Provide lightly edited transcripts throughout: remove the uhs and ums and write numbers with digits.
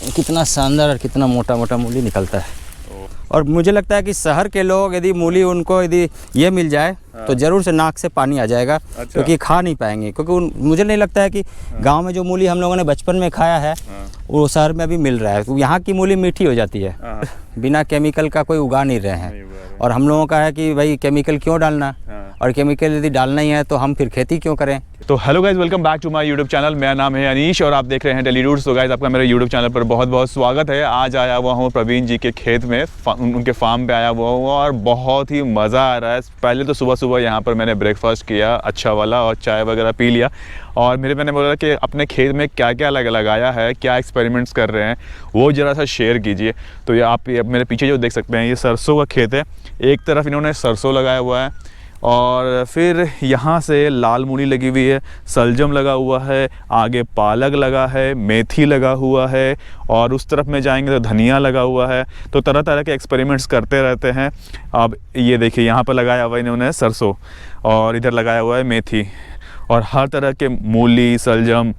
कितना शानदार और कितना मोटा मोटा मूली निकलता है। और मुझे लगता है कि शहर के लोग यदि मूली उनको यदि ये मिल जाए तो ज़रूर से नाक से पानी आ जाएगा। क्योंकि खा नहीं पाएंगे, क्योंकि मुझे नहीं लगता है कि गांव में जो मूली हम लोगों ने बचपन में खाया है वो शहर में अभी मिल रहा है। तो यहाँ की मूली मीठी हो जाती है, बिना केमिकल का कोई उगा नहीं रहे हैं। और हम लोगों का है कि भाई केमिकल क्यों डालना, और केमिकल यदि डालना ही है तो हम फिर खेती क्यों करें। तो hello guys, welcome back to my YouTube channel. मेरा नाम है अनीश और आप देख रहे हैं डेली रूट्स। तो गाइज आपका मेरे यूट्यूब चैनल पर बहुत बहुत स्वागत है। आज आया हुआ हूँ प्रवीण जी के खेत में, उनके फार्म पे आया हुआ हूँ और बहुत ही मज़ा आ रहा है। पहले तो सुबह सुबह यहाँ पर मैंने ब्रेकफास्ट किया अच्छा वाला और चाय वगैरह पी लिया। और मैंने बोला कि अपने खेत में क्या क्या लगाया है, क्या एक्सपेरिमेंट्स कर रहे हैं, वो ज़रा सा शेयर कीजिए। तो ये आप मेरे पीछे जो देख सकते हैं, ये सरसों का खेत है। एक तरफ इन्होंने सरसों लगाया हुआ है और फिर यहाँ से लाल मूली लगी हुई है, सलजम लगा हुआ है, आगे पालक लगा है, मेथी लगा हुआ है और उस तरफ में जाएंगे तो धनिया लगा हुआ है। तो तरह तरह के एक्सपेरिमेंट्स करते रहते हैं। अब ये देखिए, यहाँ पर लगाया हुआ इन्होंने सरसों और इधर लगाया हुआ है मेथी और हर तरह के मूली, सलजम,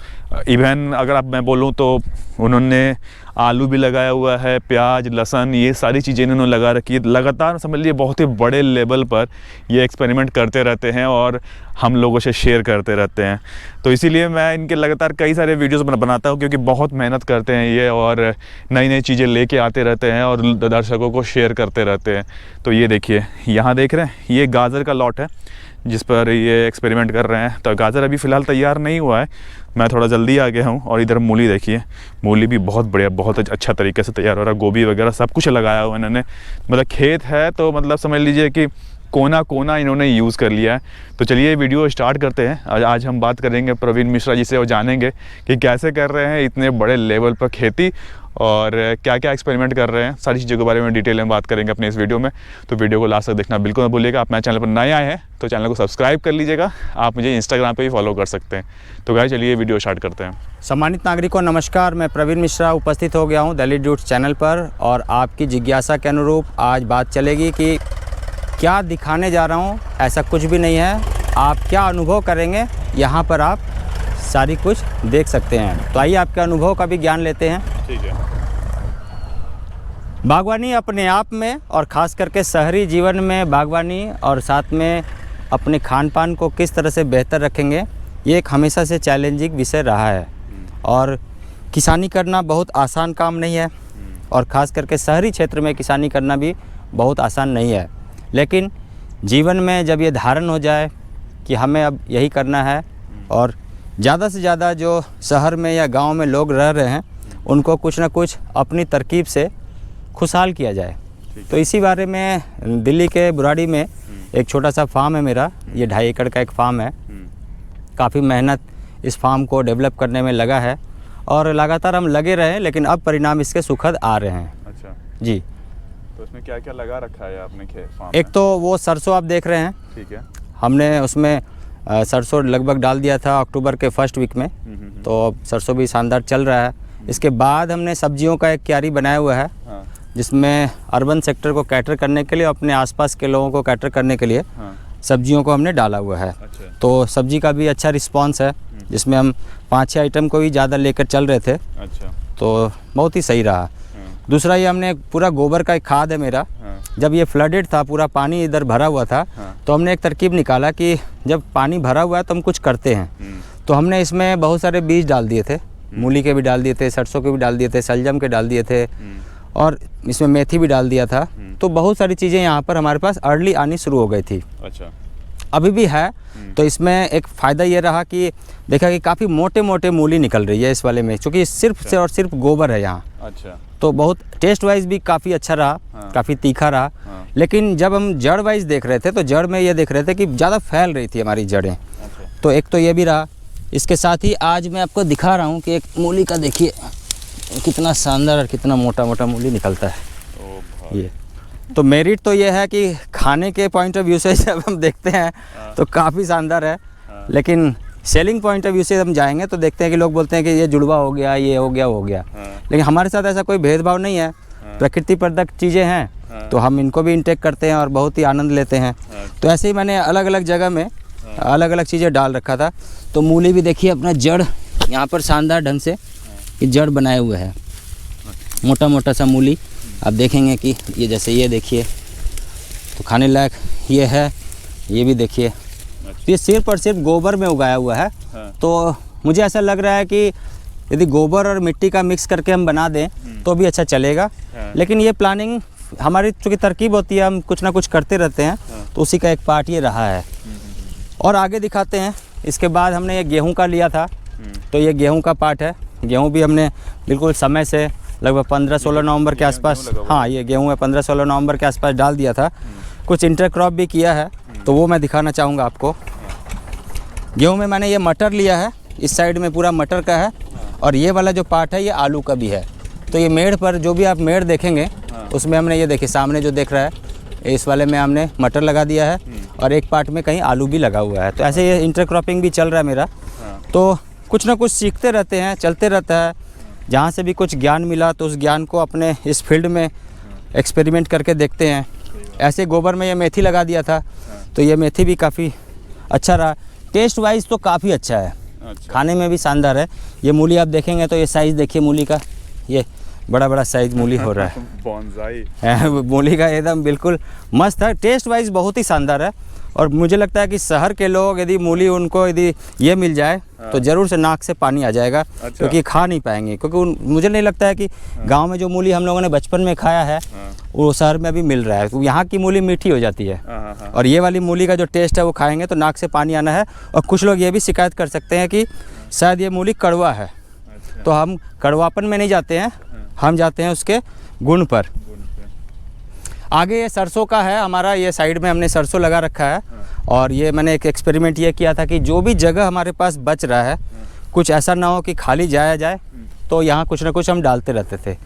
इवन अगर मैं बोलूँ तो उन्होंने आलू भी लगाया हुआ है, प्याज, लहसुन, ये सारी चीज़ें इन्होंने लगा रखी है। लगातार समझ लीजिए बहुत ही बड़े लेवल पर ये एक्सपेरिमेंट करते रहते हैं और हम लोगों से शेयर करते रहते हैं। तो इसीलिए मैं इनके लगातार कई सारे वीडियोस बनाता हूँ, क्योंकि बहुत मेहनत करते हैं ये और नई नई चीज़ें लेके आते रहते हैं और दर्शकों को शेयर करते रहते हैं। तो ये देखिए, यहाँ देख रहे हैं, ये गाजर का लॉट है जिस पर ये एक्सपेरिमेंट कर रहे हैं। तो गाजर अभी फ़िलहाल तैयार नहीं हुआ है, मैं थोड़ा जल्दी आ गया हूँ। और इधर मूली देखिए, मूली भी बहुत बढ़िया, बहुत अच्छा तरीके से तैयार हो रहा है। गोभी वगैरह सब कुछ लगाया हुआ इन्होंने, मतलब खेत है तो मतलब समझ लीजिए कि कोना कोना इन्होंने यूज़ कर लिया है। तो चलिए वीडियो स्टार्ट करते हैं। आज हम बात करेंगे प्रवीण मिश्रा जी से और जानेंगे कि कैसे कर रहे हैं इतने बड़े लेवल पर खेती और क्या क्या एक्सपेरिमेंट कर रहे हैं। सारी चीज़ों के बारे में डिटेल में बात करेंगे अपने इस वीडियो में। तो वीडियो को लास्ट तक देखना बिल्कुल मत भूलिएगा। आप मेरे चैनल पर नए आए हैं तो चैनल को सब्सक्राइब कर लीजिएगा। आप मुझे इंस्टाग्राम पे भी फॉलो कर सकते हैं। तो गाइस चलिए वीडियो स्टार्ट करते हैं। सम्मानित नागरिकों नमस्कार, मैं प्रवीण मिश्रा उपस्थित हो गया हूँ डेली रूट्स चैनल पर और आपकी जिज्ञासा के अनुरूप आज बात चलेगी कि क्या दिखाने जा रहा हूँ ऐसा कुछ भी नहीं है। आप क्या अनुभव करेंगे यहाँ पर आप सारी कुछ देख सकते हैं। तो आइए आपके अनुभव का भी ज्ञान लेते हैं। ठीक है। बागवानी अपने आप में और ख़ास करके शहरी जीवन में बागवानी और साथ में अपने खान पान को किस तरह से बेहतर रखेंगे, ये एक हमेशा से चैलेंजिंग विषय रहा है। और किसानी करना बहुत आसान काम नहीं है और ख़ास करके शहरी क्षेत्र में किसानी करना भी बहुत आसान नहीं है। लेकिन जीवन में जब ये धारण हो जाए कि हमें अब यही करना है और ज़्यादा से ज़्यादा जो शहर में या गांव में लोग रह रहे हैं उनको कुछ ना कुछ अपनी तरकीब से खुशहाल किया जाए। तो इसी बारे में दिल्ली के बुराड़ी में एक छोटा सा फार्म है मेरा, ये 2.5 एकड़ का एक फार्म है। काफ़ी मेहनत इस फार्म को डेवलप करने में लगा है और लगातार हम लगे रहे, लेकिन अब परिणाम इसके सुखद आ रहे हैं। अच्छा जी। तो इसमें क्या क्या लगा रखा है आपने फार्म में? एक तो वो सरसों आप देख रहे हैं, ठीक है। हमने उसमें सरसों लगभग डाल दिया था अक्टूबर के फर्स्ट वीक में। तो अब सरसों भी शानदार चल रहा है। इसके बाद हमने सब्जियों का एक क्यारी बनाया हुआ है जिसमें अर्बन सेक्टर को कैटर करने के लिए, अपने आसपास के लोगों को कैटर करने के लिए सब्जियों को हमने डाला हुआ है। अच्छा। तो सब्जी का भी अच्छा रिस्पांस है, जिसमें हम 5-6 आइटम को भी ज़्यादा लेकर चल रहे थे। अच्छा। तो बहुत ही सही रहा। दूसरा ये हमने पूरा गोबर का एक खाद है मेरा। जब ये फ्लडेड था, पूरा पानी इधर भरा हुआ था, तो हमने एक तरकीब निकाला कि जब पानी भरा हुआ है तो हम कुछ करते हैं। तो हमने इसमें बहुत सारे बीज डाल दिए थे, मूली के भी डाल दिए थे, सरसों के भी डाल दिए थे, सलजम के डाल दिए थे और इसमें मेथी भी डाल दिया था। तो बहुत सारी चीज़ें यहाँ पर हमारे पास अर्ली आनी शुरू हो गई थी। अच्छा। अभी भी है। तो इसमें एक फ़ायदा ये रहा कि देखा कि काफ़ी मोटे मोटे मूली निकल रही है इस वाले में, क्योंकि सिर्फ से और सिर्फ गोबर है यहाँ। अच्छा। तो बहुत टेस्ट वाइज भी काफ़ी अच्छा रहा। काफ़ी तीखा रहा। लेकिन जब हम जड़ वाइज देख रहे थे तो जड़ में ये देख रहे थे कि ज़्यादा फैल रही थी हमारी जड़ें। अच्छा। तो एक तो ये भी रहा। इसके साथ ही आज मैं आपको दिखा रहा हूँ कि एक मूली का देखिए कितना शानदार और कितना मोटा मोटा मूली निकलता है। ये तो मेरिट तो ये है कि खाने के पॉइंट ऑफ व्यू से जब हम देखते हैं तो काफ़ी शानदार है। लेकिन सेलिंग पॉइंट ऑफ व्यू से हम जाएंगे तो देखते हैं कि लोग बोलते हैं कि ये जुड़वा हो गया, ये हो गया, वो हो गया। लेकिन हमारे साथ ऐसा कोई भेदभाव नहीं है। प्रकृति प्रदत्त चीज़ें हैं तो हम इनको भी इंटेक करते हैं और बहुत ही आनंद लेते हैं। तो ऐसे ही मैंने अलग अलग जगह में अलग अलग चीज़ें डाल रखा था। तो मूली भी देखिए अपना जड़ यहाँ पर शानदार ढंग से जड़ बनाए हुए है। मोटा मोटा सा मूली आप देखेंगे कि ये जैसे ये देखिए तो खाने लायक ये है, ये भी देखिए। तो ये सिर्फ और सिर्फ गोबर में उगाया हुआ है। तो मुझे ऐसा लग रहा है कि यदि गोबर और मिट्टी का मिक्स करके हम बना दें तो भी अच्छा चलेगा। लेकिन ये प्लानिंग हमारी चूँकि तरकीब होती है, हम कुछ ना कुछ करते रहते हैं, तो उसी का एक पार्ट ये रहा है। और आगे दिखाते हैं। इसके बाद हमने ये गेहूं का लिया था, तो ये गेहूं का पार्ट है। गेहूं भी हमने बिल्कुल समय से लगभग 15-16 नवंबर के आसपास, हाँ ये गेहूं है, 15-16 नवंबर के आसपास डाल दिया था। कुछ इंटरक्रॉप भी किया है, तो वो मैं दिखाना चाहूँगा आपको। गेहूं में मैंने ये मटर लिया है, इस साइड में पूरा मटर का है, और ये वाला जो पार्ट है ये आलू का भी है। तो ये मेड़ पर जो भी आप मेड़ देखेंगे उसमें हमने ये देखिए सामने जो देख रहा है, इस वाले में हमने मटर लगा दिया है, और एक पार्ट में कहीं आलू भी लगा हुआ है। तो ऐसे ये इंटरक्रॉपिंग भी चल रहा है मेरा। तो कुछ ना कुछ सीखते रहते हैं, चलते रहता है। जहाँ से भी कुछ ज्ञान मिला तो उस ज्ञान को अपने इस फील्ड में एक्सपेरिमेंट करके देखते हैं। ऐसे गोबर में ये मेथी लगा दिया था, तो ये मेथी भी काफ़ी अच्छा रहा। टेस्ट वाइज तो काफ़ी अच्छा है, खाने में भी शानदार है। ये मूली आप देखेंगे तो ये साइज़ देखिए मूली का, ये बड़ा बड़ा साइज मूली हो रहा है। बॉन्साई मूली का एकदम बिल्कुल मस्त है। टेस्ट वाइज बहुत ही शानदार है। और मुझे लगता है कि शहर के लोग यदि मूली उनको यदि ये मिल जाए तो ज़रूर से नाक से पानी आ जाएगा। अच्छा। क्योंकि खा नहीं पाएंगे, क्योंकि मुझे नहीं लगता है कि गांव में जो मूली हम लोगों ने बचपन में खाया है वो शहर में भी मिल रहा है। तो यहाँ की मूली मीठी हो जाती है, और ये वाली मूली का जो टेस्ट है वो खाएंगे तो नाक से पानी आना है। और कुछ लोग ये भी शिकायत कर सकते हैं कि शायद ये मूली कड़वा है। तो हम कड़वापन में नहीं जाते हैं, हम जाते हैं उसके गुण पर। आगे ये सरसों का है हमारा, ये साइड में हमने सरसों लगा रखा है। और ये मैंने एक एक्सपेरिमेंट ये किया था कि जो भी जगह हमारे पास बच रहा है, कुछ ऐसा ना हो कि खाली जाया जाए, तो यहाँ कुछ ना कुछ हम डालते रहते थे।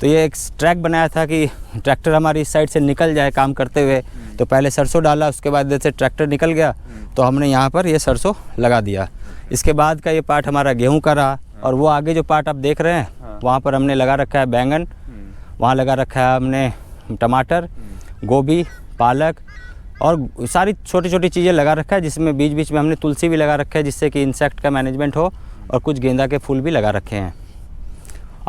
तो ये एक ट्रैक बनाया था कि ट्रैक्टर हमारी इस साइड से निकल जाए काम करते हुए, तो पहले सरसों डाला, उसके बाद जैसे ट्रैक्टर निकल गया तो हमने यहाँ पर ये सरसों लगा दिया। इसके बाद का ये पार्ट हमारा गेहूँ का रहा। और वो आगे जो पार्ट आप देख रहे हैं वहाँ पर हमने लगा रखा है बैंगन, वहाँ लगा रखा है हमने टमाटर, गोभी, पालक और सारी छोटी छोटी चीज़ें लगा रखा है, जिसमें बीच बीच में हमने तुलसी भी लगा रखा है जिससे कि इंसेक्ट का मैनेजमेंट हो, और कुछ गेंदा के फूल भी लगा रखे हैं।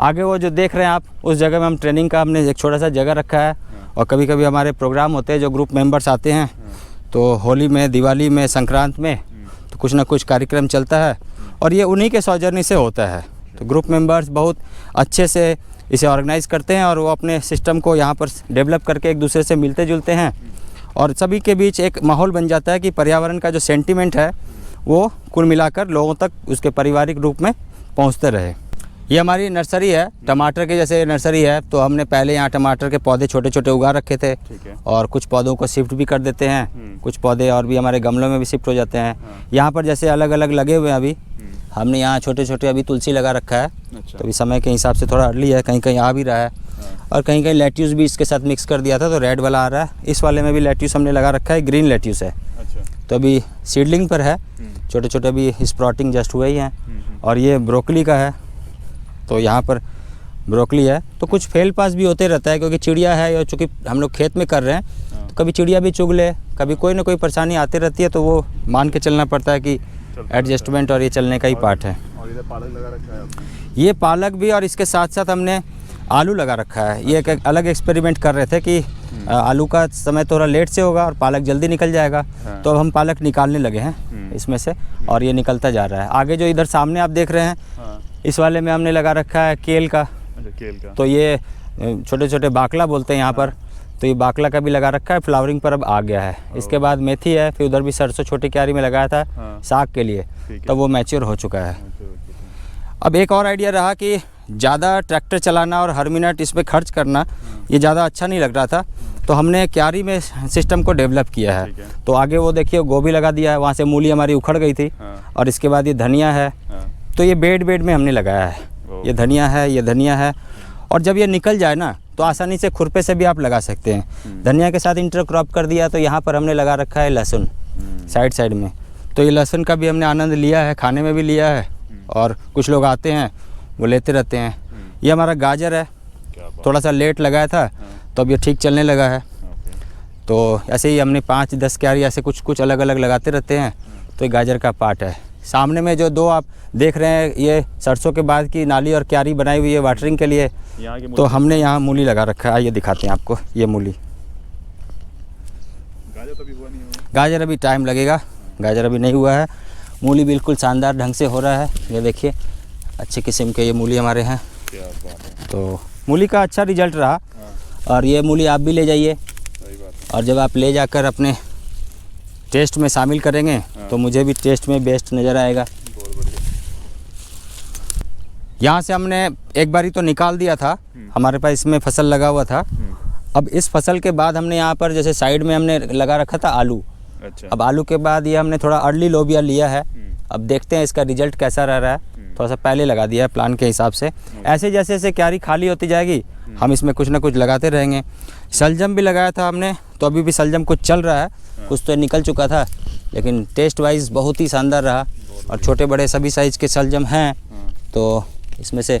आगे वो जो देख रहे हैं आप, उस जगह में हम ट्रेनिंग का हमने एक छोटा सा जगह रखा है। और कभी कभी हमारे प्रोग्राम होते हैं, जो ग्रुप मेंबर्स आते हैं, तो होली में, दिवाली में, संक्रांत में तो कुछ ना कुछ कार्यक्रम चलता है, और ये उन्हीं के सौजन्य से होता है। तो ग्रुप मेंबर्स बहुत अच्छे से इसे ऑर्गेनाइज़ करते हैं, और वो अपने सिस्टम को यहाँ पर डेवलप करके एक दूसरे से मिलते जुलते हैं, और सभी के बीच एक माहौल बन जाता है कि पर्यावरण का जो सेंटिमेंट है वो कुल मिलाकर लोगों तक उसके पारिवारिक रूप में पहुँचते रहे। ये हमारी नर्सरी है, टमाटर के जैसे नर्सरी है। तो हमने पहले यहाँ टमाटर के पौधे छोटे छोटे उगा रखे थे, और कुछ पौधों को शिफ्ट भी कर देते हैं, कुछ पौधे और भी हमारे गमलों में भी शिफ्ट हो जाते हैं। यहाँ पर जैसे अलग अलग लगे हुए हैं, अभी हमने यहाँ छोटे छोटे अभी तुलसी लगा रखा है। तो अभी समय के हिसाब से थोड़ा अर्ली है, कहीं कहीं आ भी रहा है, और कहीं कहीं लेट्यूस भी इसके साथ मिक्स कर दिया था तो रेड वाला आ रहा है। इस वाले में भी लेट्यूस हमने लगा रखा है, ग्रीन लेट्यूस है। तो अभी सीडलिंग पर है, छोटे छोटे अभी स्प्रॉटिंग जस्ट हुए ही हैं। और ये ब्रोकली का है, तो यहाँ पर ब्रोकली है। तो कुछ फेल पास भी होते रहता है, क्योंकि चिड़िया है, और चूँकि हम लोग खेत में कर रहे हैं तो कभी चिड़िया भी चुग ले, कभी कोई ना कोई परेशानी आती रहती है, तो वो मान के चलना पड़ता है कि एडजस्टमेंट, और ये चलने का ही पार्ट है। और इधर पालक लगा रखा है आपने? ये पालक भी, और इसके साथ साथ हमने आलू लगा रखा है। ये एक अलग एक्सपेरिमेंट कर रहे थे कि आलू का समय थोड़ा लेट से होगा और पालक जल्दी निकल जाएगा। तो अब हम पालक निकालने लगे हैं इसमें से, और ये निकलता जा रहा है। आगे जो इधर सामने आप देख रहे हैं, इस वाले में हमने लगा रखा है केल का। केल का, तो ये छोटे छोटे बाकला बोलते हैं यहाँ पर, तो ये बाकला का भी लगा रखा है, फ्लावरिंग पर अब आ गया है। इसके बाद मेथी है, फिर उधर भी सरसों छोटी क्यारी में लगाया था साग के लिए, तो वो मैच्योर हो चुका है। अब एक और आइडिया रहा कि ज़्यादा ट्रैक्टर चलाना और हर मिनट इस पर खर्च करना ये ज़्यादा अच्छा नहीं लग रहा था, तो हमने क्यारी में सिस्टम को डेवलप किया है। तो आगे वो देखिए गोभी लगा दिया है, वहाँ से मूली हमारी उखड़ गई थी। और इसके बाद ये धनिया है, तो ये बेड में हमने लगाया है। ये धनिया है, ये धनिया है, और जब ये निकल जाए ना तो आसानी से खुरपे से भी आप लगा सकते हैं। धनिया के साथ इंटरक्रॉप कर दिया, तो यहाँ पर हमने लगा रखा है लहसुन साइड में। तो ये लहसुन का भी हमने आनंद लिया है, खाने में भी लिया है, और कुछ लोग आते हैं वो लेते रहते हैं। ये हमारा गाजर है, थोड़ा सा लेट लगाया था तो अब ये ठीक चलने लगा है। तो ऐसे ही हमने 5-10 क्यारी ऐसे कुछ अलग अलग लगाते रहते हैं। तो ये गाजर का पार्ट है। सामने में जो दो आप देख रहे हैं ये सरसों के बाद की नाली और क्यारी बनाई हुई है वाटरिंग के लिए। यहाँ की तो हमने यहाँ मूली लगा रखा है, आइए दिखाते हैं आपको। ये मूली, गाजर तो अभी हुआ नहीं होगा। गाजर अभी टाइम लगेगा, गाजर अभी नहीं हुआ है। मूली बिल्कुल शानदार ढंग से हो रहा है, ये देखिए अच्छे किस्म के ये मूली हमारे हैं। क्या बात है। तो मूली का अच्छा रिजल्ट रहा। हाँ, और ये मूली आप भी ले जाइए, सही बात है। और जब आप ले जाकर अपने टेस्ट में शामिल करेंगे हाँ। तो मुझे भी टेस्ट में बेस्ट नज़र आएगा। बहुत बढ़िया। यहाँ से हमने एक बारी तो निकाल दिया था, हमारे पास इसमें फसल लगा हुआ था। अब इस फसल के बाद हमने यहाँ पर जैसे साइड में हमने लगा रखा था आलू। अच्छा। अब आलू के बाद ये हमने थोड़ा अर्ली लोबिया लिया है। अब देखते हैं इसका रिजल्ट कैसा रह रहा है। थोड़ा सा पहले लगा दिया है प्लान के हिसाब से। ऐसे जैसे जैसे क्यारी खाली होती जाएगी हम इसमें कुछ ना कुछ लगाते रहेंगे। शलजम भी लगाया था हमने, तो अभी भी शलजम कुछ चल रहा है, कुछ तो निकल चुका था, लेकिन टेस्ट वाइज बहुत ही शानदार रहा। और छोटे बड़े सभी साइज़ के शलजम हैं, तो इसमें से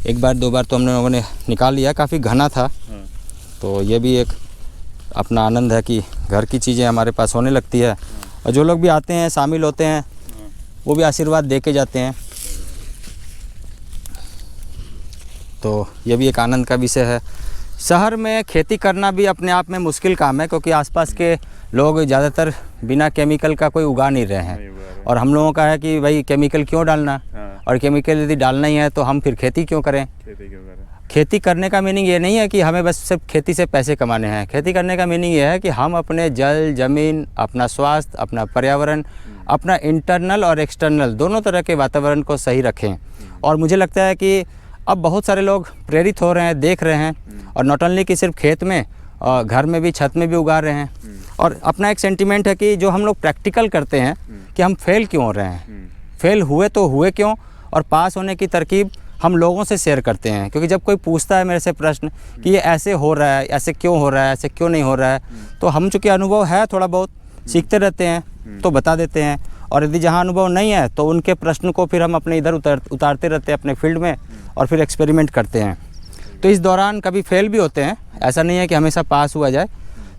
एक बार दो बार तो हम लोगों ने निकाल लिया, काफ़ी घना था। तो ये भी एक अपना आनंद है कि घर की चीज़ें हमारे पास होने लगती है, और जो लोग भी आते हैं शामिल होते हैं वो भी आशीर्वाद दे के जाते हैं। तो ये भी एक आनंद का विषय है। शहर में खेती करना भी अपने आप में मुश्किल काम है, क्योंकि आसपास के लोग ज़्यादातर बिना केमिकल का कोई उगा नहीं रहे हैं। और हम लोगों का है कि भाई केमिकल क्यों डालना, और केमिकल यदि डालना ही है तो हम फिर खेती क्यों करें। खेती करने का मीनिंग ये नहीं है कि हमें बस सिर्फ खेती से पैसे कमाने हैं। खेती करने का मीनिंग ये है कि हम अपने जल, ज़मीन, अपना स्वास्थ्य, अपना पर्यावरण, अपना इंटरनल और एक्सटर्नल दोनों तरह के वातावरण को सही रखें। और मुझे लगता है कि अब बहुत सारे लोग प्रेरित हो रहे हैं, देख रहे हैं, और नॉट ओनली कि सिर्फ खेत में, घर में भी, छत में भी उगा रहे हैं। और अपना एक सेंटिमेंट है कि जो हम लोग प्रैक्टिकल करते हैं कि हम फेल क्यों हो रहे हैं, फेल हुए तो हुए क्यों, और पास होने की तरकीब हम लोगों से शेयर करते हैं। क्योंकि जब कोई पूछता है मेरे से प्रश्न कि ये ऐसे हो रहा है, ऐसे क्यों हो रहा है, ऐसे क्यों नहीं हो रहा है, तो हम चूँकि अनुभव है थोड़ा बहुत, सीखते रहते हैं तो बता देते हैं। और यदि जहाँ अनुभव नहीं है तो उनके प्रश्न को फिर हम अपने इधर उतारते रहते हैं अपने फील्ड में, और फिर एक्सपेरिमेंट करते हैं। तो इस दौरान कभी फेल भी होते हैं, ऐसा नहीं है कि हमेशा पास हुआ जाए।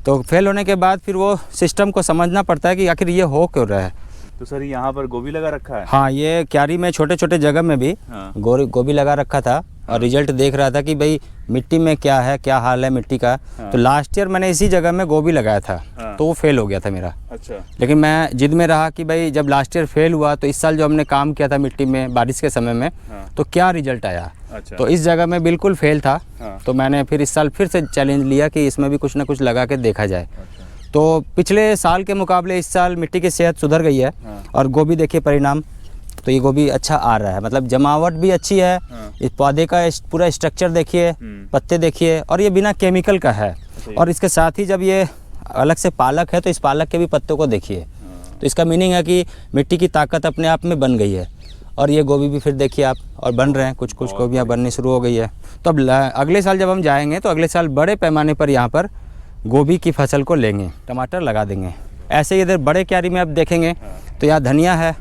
तो फेल होने के बाद फिर वो सिस्टम को समझना पड़ता है कि आखिर ये हो क्यों रहा है। तो सर यहाँ पर गोभी लगा रखा है? हाँ, ये क्यारी में छोटे छोटे जगह में भी गोभी लगा रखा था, और रिजल्ट देख रहा था कि भाई मिट्टी में क्या है, क्या हाल है मिट्टी का। तो लास्ट ईयर मैंने इसी जगह में गोभी लगाया था, तो वो फेल हो गया था मेरा। अच्छा। लेकिन मैं जिद में रहा कि भाई जब लास्ट ईयर फेल हुआ तो इस साल जो हमने काम किया था मिट्टी में बारिश के समय में, तो क्या रिजल्ट आया। अच्छा। तो इस जगह में बिल्कुल फेल था। तो मैंने फिर इस साल फिर से चैलेंज लिया कि इसमें भी कुछ ना कुछ लगा के देखा जाए। तो पिछले साल के मुकाबले इस साल मिट्टी की सेहत सुधर गई है, और गोभी देखिए परिणाम, तो ये गोभी अच्छा आ रहा है, मतलब जमावट भी अच्छी है। इस पौधे का पूरा स्ट्रक्चर देखिए, पत्ते देखिए, और ये बिना केमिकल का है। और इसके साथ ही जब ये अलग से पालक है तो इस पालक के भी पत्तों को देखिए, तो इसका मीनिंग है कि मिट्टी की ताकत अपने आप में बन गई है। और ये गोभी भी फिर देखिए आप, और बन रहे हैं, कुछ कुछ गोभियाँ बननी शुरू हो गई है। तो अब अगले साल जब हम जाएंगे तो अगले साल बड़े पैमाने पर यहाँ पर गोभी की फसल को लेंगे, टमाटर लगा देंगे। ऐसे ही इधर बड़े क्यारी में अब देखेंगे तो यहाँ धनिया है,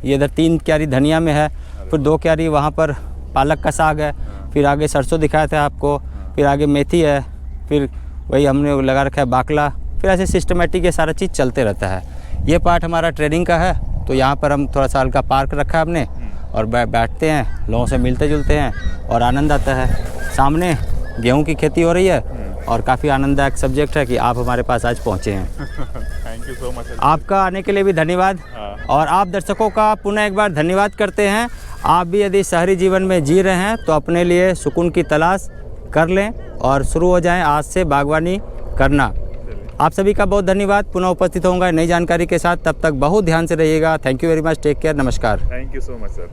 ये इधर 3 क्यारी धनिया में है, फिर 2 क्यारी वहाँ पर पालक का साग है, फिर आगे सरसों दिखाया था आपको, फिर आगे मेथी है, फिर वही हमने लगा रखा है बाकला। फिर ऐसे सिस्टमेटिक ये सारा चीज़ चलते रहता है। ये पार्ट हमारा ट्रेनिंग का है, तो यहाँ पर हम थोड़ा सा हल्का पार्क रखा है हमने, और बैठते हैं, लोगों से मिलते जुलते हैं और आनंद आता है। सामने गेहूँ की खेती हो रही है, और काफ़ी आनंददायक सब्जेक्ट है कि आप हमारे पास आज पहुँचे हैं। Thank you so much. आपका आने के लिए भी धन्यवाद, और आप दर्शकों का पुनः एक बार धन्यवाद करते हैं। आप भी यदि शहरी जीवन में जी रहे हैं तो अपने लिए सुकून की तलाश कर लें और शुरू हो जाएं आज से बागवानी करना। आप सभी का बहुत धन्यवाद। पुनः उपस्थित होऊंगा नई जानकारी के साथ, तब तक बहुत ध्यान से रहिएगा। Thank you very much, take care, नमस्कार। Thank you so much sir.